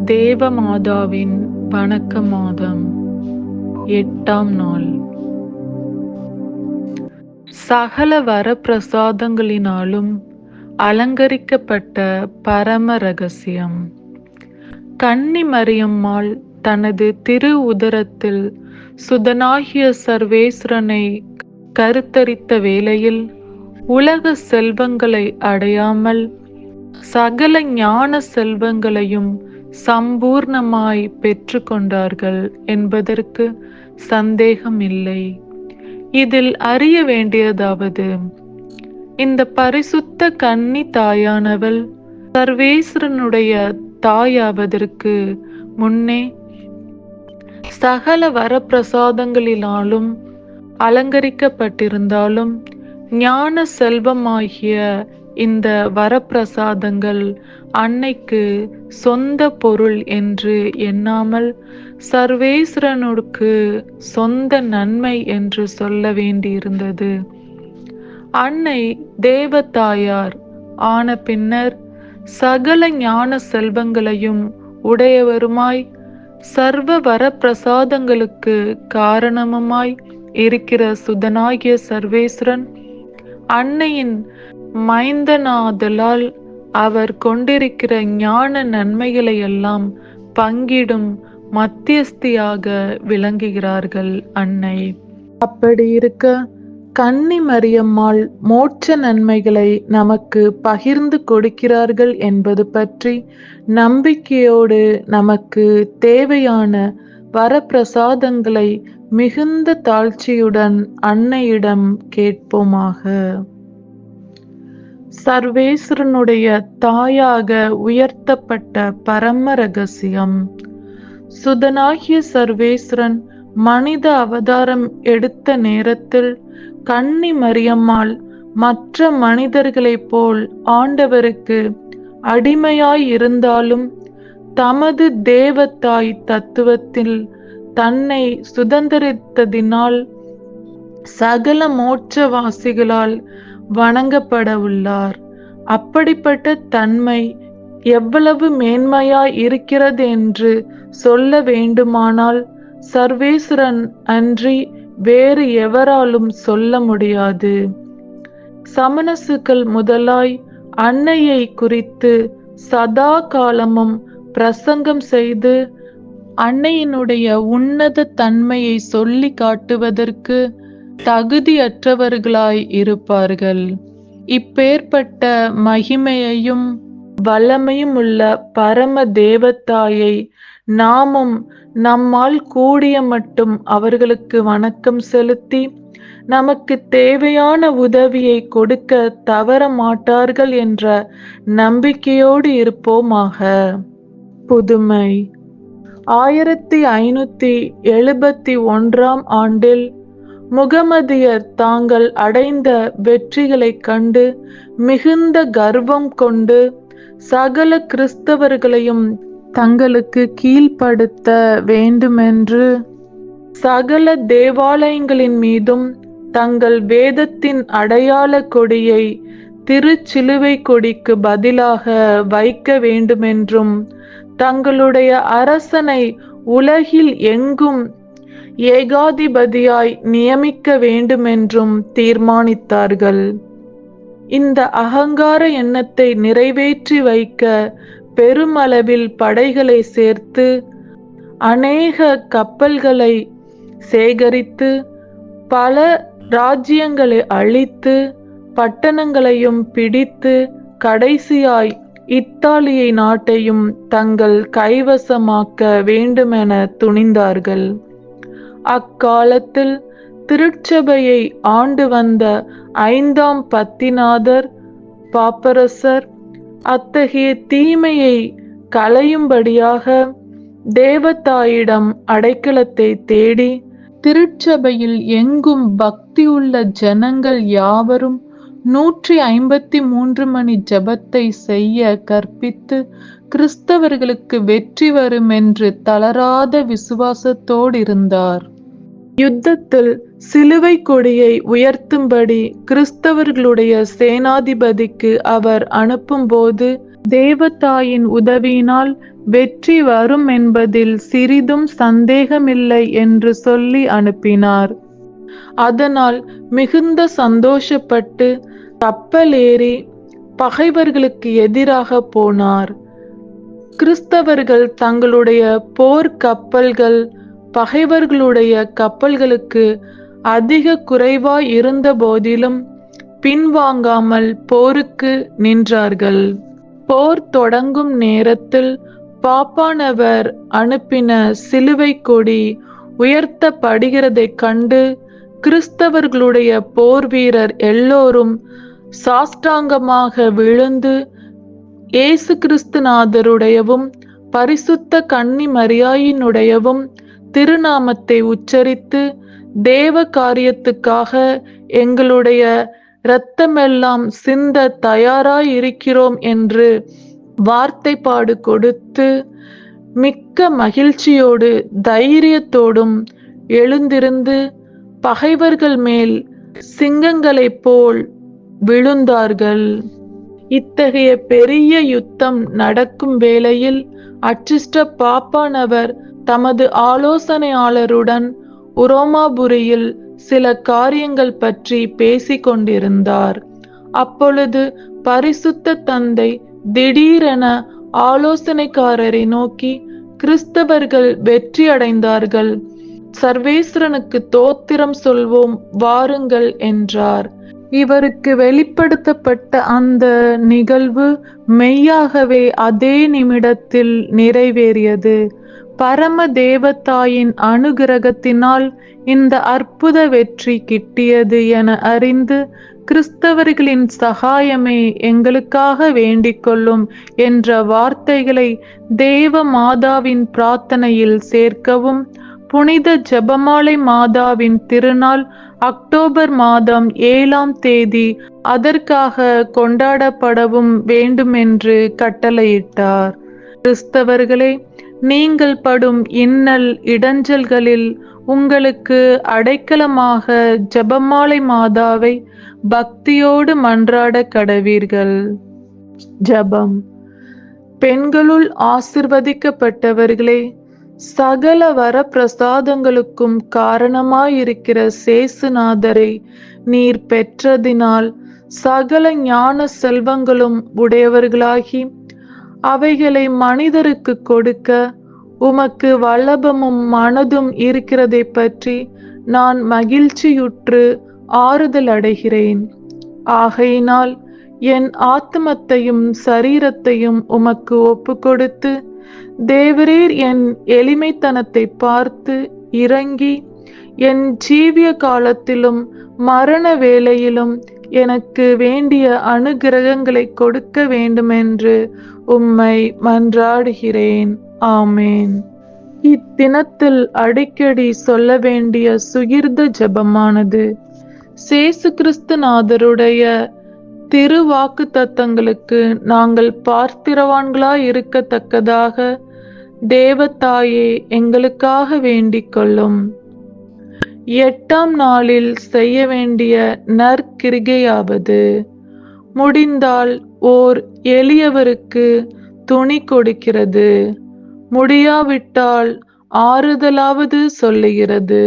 தேவமாதாவின் வணக்க மாதம் 8ஆம் நாள். சகல வரப்பிரசாதங்களினாலும் அலங்கரிக்கப்பட்ட பரம ரகசியம். கன்னி மரியம்மாள் தனது திரு உதரத்தில் சுதனாகிய சர்வேஸ்வரனை கருத்தரித்த வேளையில் உலக செல்வங்களை அடையாமல் சகல ஞான செல்வங்களையும் சம்பூர்ணமாய் பெற்று கொண்டார்கள் என்பதற்கு சந்தேகமில்லை. இதில் அறிய வேண்டியதாவது, இந்த பரிசுத்த கன்னி தாயானவள் சர்வேஸ்வரனுடைய தாயாவதற்கு முன்னே சகல வரப்பிரசாதங்களினாலும் அலங்கரிக்கப்பட்டிருந்தாலும் ஞான செல்வமாகிய இந்த வரப்பிரசாதங்கள் அன்னைக்கு சொந்த பொருள் என்று எண்ணாமல் சர்வேஸ்வரனுக்கு சொந்த நன்மை என்று சொல்ல வேண்டியிருந்தது. அன்னை தேவதாயார் ஆன பின்னர் சகல ஞான செல்வங்களையும் உடையவருமாய் சர்வ வரப்பிரசாதங்களுக்கு காரணமுமாய் இருக்கிற சுதனாகிய சர்வேஸ்வரன் அன்னையின் மைந்தனாதலால் அவர் கொண்டிருக்கிற ஞான நன்மைகளை எல்லாம் பங்கிடும் மத்தியஸ்தியாக விளங்குகிறார்கள் அன்னை. அப்படி இருக்க கன்னி மரியம்மாள் மோட்ச நன்மைகளை நமக்கு பகிர்ந்து கொடுக்கிறார்கள் என்பது பற்றி நம்பிக்கையோடு நமக்கு தேவையான வரப்பிரசாதங்களை மிகுந்த தாழ்ச்சியுடன் அன்னையிடம் கேட்போமாக. சர்வேஸ்வரனுடைய தாயாக உயர்த்தப்பட்ட பரம ரகசியம். சுதனாகிய சர்வேஸ்வரன் மனித அவதாரம் எடுத்த நேரத்தில் கன்னி மரியம்மாள் மற்ற மனிதர்களைப் போல் ஆண்டவருக்கு அடிமையாய் இருந்தாலும் தமது தேவதாய் தத்துவத்தில் தன்னை சுதந்திரித்ததினால் சகல மோட்சவாசிகளால் வணங்கப்பட உள்ளார். அப்படிப்பட்ட தன்மை எவ்வளவு மேன்மையாய் இருக்கிறது என்று சொல்ல வேண்டுமானால் சர்வேஸ்வரன் அன்றி வேறு எவராலும் சொல்ல முடியாது. சமணசுக்கள் முதலாய் அன்னையை குறித்து சதா காலமும் பிரசங்கம் செய்து அன்னையினுடைய உன்னத தன்மையை சொல்லி காட்டுவதற்கு தகுதியற்றவர்களாய் இருப்பார்கள். இப்பேற்பட்ட மகிமையையும் வல்லமையும் உள்ள பரம தேவதாயை நாமும் நம்மால் கூடிய மட்டும் அவர்களுக்கு வணக்கம் செலுத்தி நமக்கு தேவையான உதவியை கொடுக்க தவற மாட்டார்கள் என்ற நம்பிக்கையோடு இருப்போமாக. புதுமை 1571ஆம் ஆண்டில் முகமதியர் தாங்கள் அடைந்த வெற்றிகளைக் கண்டு மிகுந்த கர்வம் கொண்டு சகல கிறிஸ்தவர்களையும் தங்களுக்கு கீழ்ப்படுத்த வேண்டுமென்று சகல தேவாலயங்களின் மீதும் தங்கள் வேதத்தின் அடையாள கொடியை திருச்சிலுவை கொடிக்கு பதிலாக வைக்க வேண்டுமென்றும் தங்களுடைய அரசனை உலகில் எங்கும் ஏகாதிபதியாய் நியமிக்க வேண்டுமென்றும் தீர்மானித்தார்கள். இந்த அகங்கார எண்ணத்தை நிறைவேற்றி வைக்க பெருமளவில் படைகளை சேர்த்து அநேக கப்பல்களை சேகரித்து பல ராஜ்யங்களை அழித்து பட்டணங்களையும் பிடித்து கடைசியாய் இத்தாலியை நாட்டையும் தங்கள் கைவசமாக்க வேண்டுமென துணிந்தார்கள். அக்காலத்தில் திருச்சபையை ஆண்டு வந்த 5ஆம் பத்திநாதர் பாப்பரசர் அத்தகைய தீமையை களையும்படியாக தேவதாயிடம் அடைக்கலத்தை தேடி திருச்சபையில் எங்கும் பக்தியுள்ள ஜனங்கள் யாவரும் 153 மணி ஜபத்தை செய்ய கற்பித்து கிறிஸ்தவர்களுக்கு வெற்றி வரும் என்று தளராத விசுவாசத்தோடு இருந்தார். யுத்தத்தில் சிலுவை கொடியை உயர்த்தும்படி கிறிஸ்தவர்களுடைய சேனாதிபதிக்கு அவர் அனுப்பும்போது தேவதாயின் உதவியினால் வெற்றி வரும் என்பதில் சிறிதும் சந்தேகமில்லை என்று சொல்லி அனுப்பினார். அதனால் மிகுந்த சந்தோஷப்பட்டு கப்பல் ஏறி பகைவர்களுக்கு எதிராக போனார். கிறிஸ்தவர்கள் தங்களுடைய போர் கப்பல்கள் பகைவர்களுடைய கப்பல்களுக்கு அதிக குறைவாய் இருந்த போதிலும் பின்வாங்காமல் போருக்கு நின்றார்கள். போர் தொடங்கும் நேரத்தில் பாப்பானவர் அனுப்பின சிலுவை கொடி உயர்த்தப்படுகிறதைக் கண்டு கிறிஸ்தவர்களுடைய போர் வீரர் எல்லோரும் சாஷ்டாங்கமாக விழுந்து இயேசு கிறிஸ்துநாதருடையவும் பரிசுத்த கன்னி மரியாயினுடையவும் திருநாமத்தை உச்சரித்து தேவ காரியத்துக்காக எங்களுடைய இரத்தமெல்லாம் சிந்த தயாராயிருக்கிறோம் என்று வார்த்தைப்பாடு கொடுத்து மிக்க மகிழ்ச்சியோடு தைரியத்தோடும் எழுந்திருந்து பகைவர்கள் மேல் சிங்கங்களைப் போல் விழுந்தார்கள். இத்தகைய பெரிய யுத்தம் நடக்கும் வேளையில் அச்சிஷ்ட பாப்பானவர் தமது ஆலோசனையாளருடன் உரோமாபுரியில் சில காரியங்கள் பற்றி பேசிக் கொண்டிருந்தார். அப்பொழுது பரிசுத்த தந்தை திடீரென ஆலோசனைக்காரரை நோக்கி, கிறிஸ்தவர்கள் வெற்றி அடைந்தார்கள், சர்வேஸ்வரனுக்கு தோத்திரம் சொல்வோம் வாருங்கள் என்றார். இவருக்கு வெளிப்படுத்தப்பட்ட அந்த நிகழ்வு மெய்யாகவே அதே நிமிடத்தில் நிறைவேறியது. பரம தேவதாயின் அனுகிரகத்தினால் இந்த அற்புத வெற்றி கிட்டியது என அறிந்து கிறிஸ்தவர்களின் சகாயமே எங்களுக்காக வேண்டிக் கொள்ளும் என்ற வார்த்தைகளை தேவ மாதாவின் பிரார்த்தனையில் சேர்க்கவும், புனித ஜெபமாலை மாதாவின் திருநாள் அக்டோபர் மாதம் 7ஆம் தேதி அதற்காக கொண்டாடப்படவும் வேண்டுமென்று கட்டளையிட்டார். கிறிஸ்தவர்களே, நீங்கள் படும் இன்னல் இடைஞ்சல்களில் உங்களுக்கு அடைக்கலமாக ஜெபமாலை மாதாவை பக்தியோடு மன்றாட கடவீர்கள். ஜெபம். பெண்களுள் ஆசிர்வதிக்கப்பட்டவர்களே, சகல வரப்பிரசாதங்களுக்கும் காரணமாயிருக்கிற சேசுநாதரை நீர் பெற்றதினால் சகல ஞான செல்வங்களும் உடையவர்களாகி அவைகளை மனிதருக்கு கொடுக்க உமக்கு வல்லபமும் மனதும் இருக்கிறதை பற்றி நான் மகிழ்ச்சியுற்று ஆறுதல் அடைகிறேன். ஆகையினால் என் ஆத்மத்தையும் சரீரத்தையும் உமக்கு ஒப்பு கொடுத்து, தேவரீர் என் எளிமைத்தனத்தை பார்த்து இறங்கி என் ஜீவிய காலத்திலும் மரண வேளையிலும் எனக்கு வேண்டிய அனுகிரகங்களை கொடுக்க வேண்டுமென்று உம்மை மன்றாடுகிறேன். ஆமேன். இத்தினத்தில் அடிக்கடி சொல்ல வேண்டிய சுகிர்த ஜெபமானது சேசு கிறிஸ்துநாதருடைய திருவாக்கு தத்தங்களுக்கு நாங்கள் பார்த்திரவான்களாய் இருக்கத்தக்கதாக தேவதாயே எங்களுக்காக வேண்டிக் கொள்ளும். 8ஆம் நாளில் செய்ய வேண்டிய நற்கிரிகையாவது, முடிந்தால் ஓர் எளியவருக்கு துணி கொடுக்கிறது, முடியாவிட்டால் ஆறுதலாவது சொல்லுகிறது.